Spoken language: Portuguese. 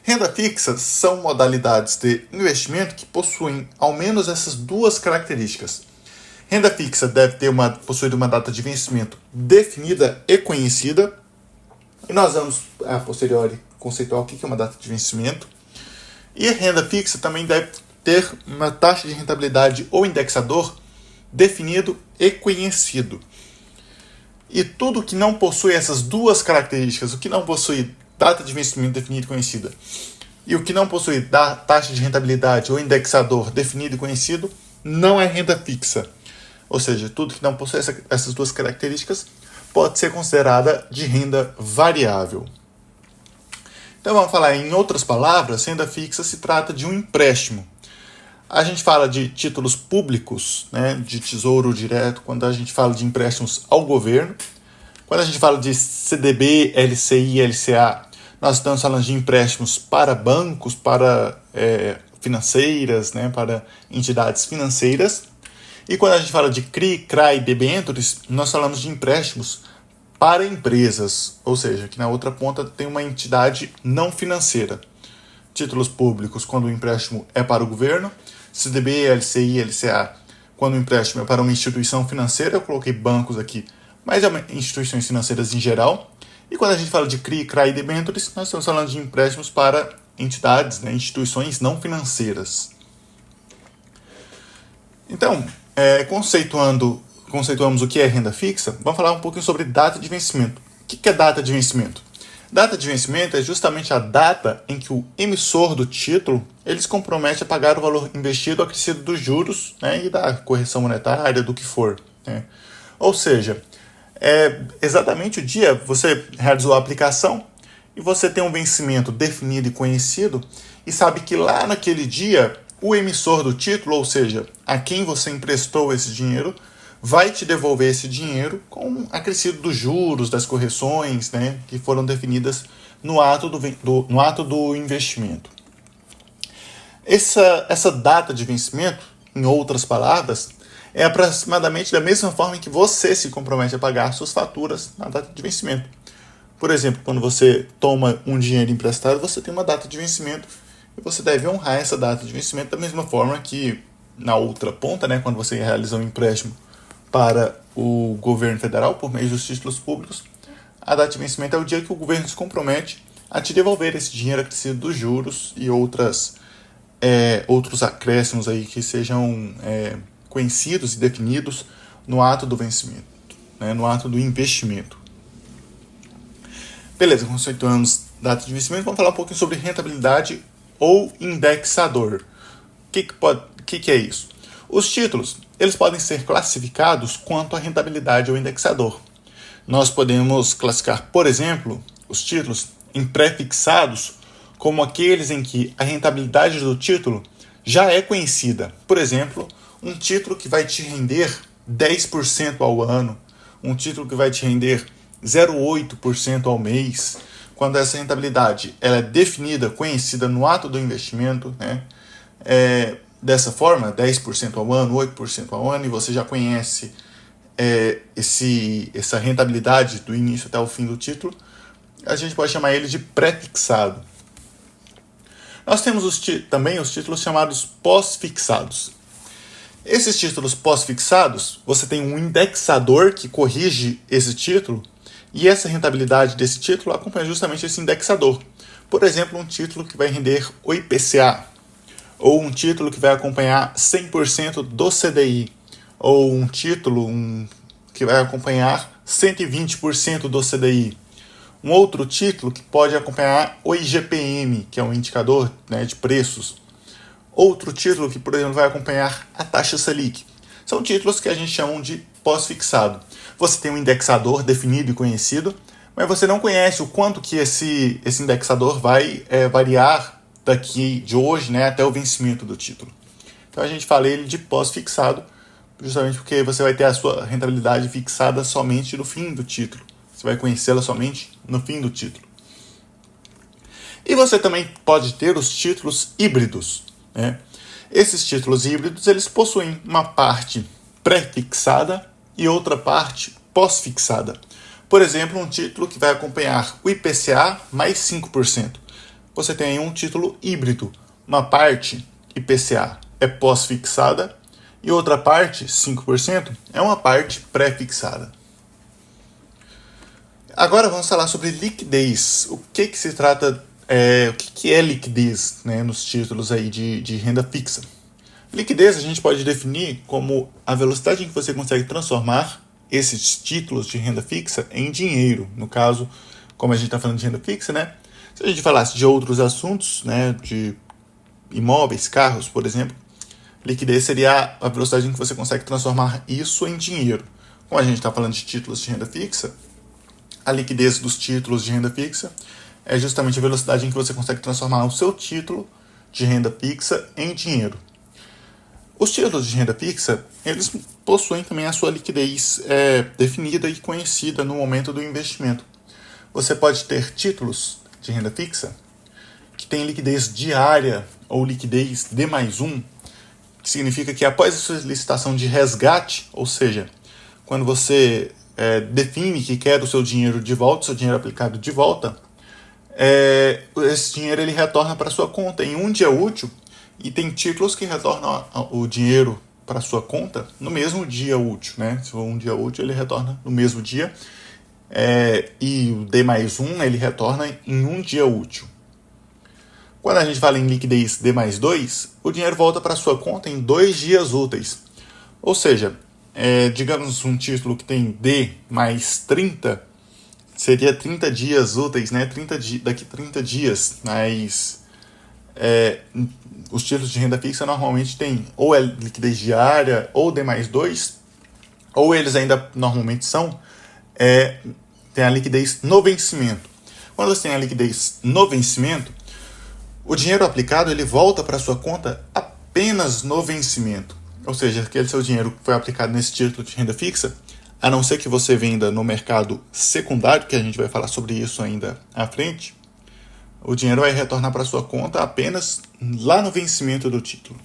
Renda fixa são modalidades de investimento que possuem ao menos essas duas características. Renda fixa deve possuir uma data de vencimento definida e conhecida. E nós vamos, a posteriori, conceituar o que é uma data de vencimento. E a renda fixa também deve ter uma taxa de rentabilidade ou indexador definido e conhecido. E tudo que não possui essas duas características, o que não possui data de vencimento definida e conhecida, e o que não possui taxa de rentabilidade ou indexador definido e conhecido, não é renda fixa. Ou seja, tudo que não possui essas duas características pode ser considerada de renda variável. Então vamos falar em outras palavras, renda fixa se trata de um empréstimo. A gente fala de títulos públicos, né, de tesouro direto, quando a gente fala de empréstimos ao governo. Quando a gente fala de CDB, LCI, LCA, nós estamos falando de empréstimos para bancos, para financeiras, né, para entidades financeiras. E quando a gente fala de CRI, CRA e debêntures, nós falamos de empréstimos para empresas, ou seja, que na outra ponta tem uma entidade não financeira. Títulos públicos, quando o empréstimo é para o governo, CDB, LCI, LCA, quando o empréstimo é para uma instituição financeira, eu coloquei bancos aqui, mas é instituições financeiras em geral. E quando a gente fala de CRI, CRA e debêntures, nós estamos falando de empréstimos para entidades, né, instituições não financeiras. Então, conceituamos o que é renda fixa, vamos falar um pouquinho sobre data de vencimento. O que é data de vencimento? Data de vencimento é justamente a data em que o emissor do título ele se compromete a pagar o valor investido acrescido dos juros, né, e da correção monetária, do que for, né? Ou seja, é exatamente o dia você realizou a aplicação e você tem um vencimento definido e conhecido e sabe que lá naquele dia o emissor do título, ou seja, a quem você emprestou esse dinheiro, vai te devolver esse dinheiro com acrescido dos juros, das correções, né, que foram definidas no ato do investimento. Essa data de vencimento, em outras palavras, é aproximadamente da mesma forma em que você se compromete a pagar suas faturas na data de vencimento. Por exemplo, quando você toma um dinheiro emprestado, você tem uma data de vencimento e você deve honrar essa data de vencimento da mesma forma que na outra ponta, né, quando você realiza um empréstimo para o governo federal por meio dos títulos públicos, a data de vencimento é o dia que o governo se compromete a te devolver esse dinheiro acrescido dos juros e outros acréscimos aí que sejam conhecidos e definidos no ato do vencimento, né, no ato do investimento. Beleza, conceituamos data de vencimento, vamos falar um pouquinho sobre rentabilidade ou indexador. O que é isso? Os títulos, eles podem ser classificados quanto à rentabilidade ou indexador. Nós podemos classificar, por exemplo, os títulos em pré-fixados como aqueles em que a rentabilidade do título já é conhecida. Por exemplo, um título que vai te render 10% ao ano, um título que vai te render 0,8% ao mês, quando essa rentabilidade ela é definida, conhecida no ato do investimento, né? Dessa forma, 10% ao ano, 8% ao ano, e você já conhece essa rentabilidade do início até o fim do título, a gente pode chamar ele de pré-fixado. Nós temos também os títulos chamados pós-fixados. Esses títulos pós-fixados, você tem um indexador que corrige esse título, e essa rentabilidade desse título acompanha justamente esse indexador. Por exemplo, um título que vai render o IPCA, ou um título que vai acompanhar 100% do CDI, ou um título que vai acompanhar 120% do CDI. Um outro título que pode acompanhar o IGPM, que é um indicador, né, de preços. Outro título que, por exemplo, vai acompanhar a taxa Selic. São títulos que a gente chama de pós-fixado. Você tem um indexador definido e conhecido, mas você não conhece o quanto que esse indexador vai variar daqui de hoje, né, até o vencimento do título. Então a gente fala ele de pós-fixado, justamente porque você vai ter a sua rentabilidade fixada somente no fim do título. Você vai conhecê-la somente no fim do título. E você também pode ter os títulos híbridos, né? Esses títulos híbridos eles possuem uma parte pré-fixada e outra parte pós-fixada. Por exemplo, um título que vai acompanhar o IPCA mais 5%. você tem aí um título híbrido. Uma parte, IPCA, é pós-fixada e outra parte, 5%, é uma parte pré-fixada. Agora vamos falar sobre liquidez. O que se trata, o que é liquidez, né, nos títulos aí de renda fixa? Liquidez a gente pode definir como a velocidade em que você consegue transformar esses títulos de renda fixa em dinheiro. No caso, como a gente está falando de renda fixa, né? Se a gente falasse de outros assuntos, né, de imóveis, carros, por exemplo, liquidez seria a velocidade em que você consegue transformar isso em dinheiro. Como a gente está falando de títulos de renda fixa, a liquidez dos títulos de renda fixa é justamente a velocidade em que você consegue transformar o seu título de renda fixa em dinheiro. Os títulos de renda fixa, eles possuem também a sua liquidez definida e conhecida no momento do investimento. Você pode ter títulos de renda fixa que têm liquidez diária ou liquidez D+1, que significa que após a solicitação de resgate, ou seja, quando você define que quer o seu dinheiro de volta, o seu dinheiro aplicado de volta, esse dinheiro ele retorna para sua conta em um dia útil. E tem títulos que retornam o dinheiro para sua conta no mesmo dia útil, né? Se for um dia útil, ele retorna no mesmo dia. E o D+1, ele retorna em um dia útil. Quando a gente fala em liquidez D+2, o dinheiro volta para sua conta em 2 dias úteis. Ou seja, digamos um título que tem D mais 30, seria 30 dias úteis, né? Daqui 30 dias, mas... os títulos de renda fixa normalmente têm ou liquidez diária ou D+2, ou eles ainda normalmente tem a liquidez no vencimento. Quando você tem a liquidez no vencimento, o dinheiro aplicado ele volta para a sua conta apenas no vencimento. Ou seja, aquele seu dinheiro que foi aplicado nesse título de renda fixa, a não ser que você venda no mercado secundário, que a gente vai falar sobre isso ainda à frente, o dinheiro vai retornar para sua conta apenas lá no vencimento do título.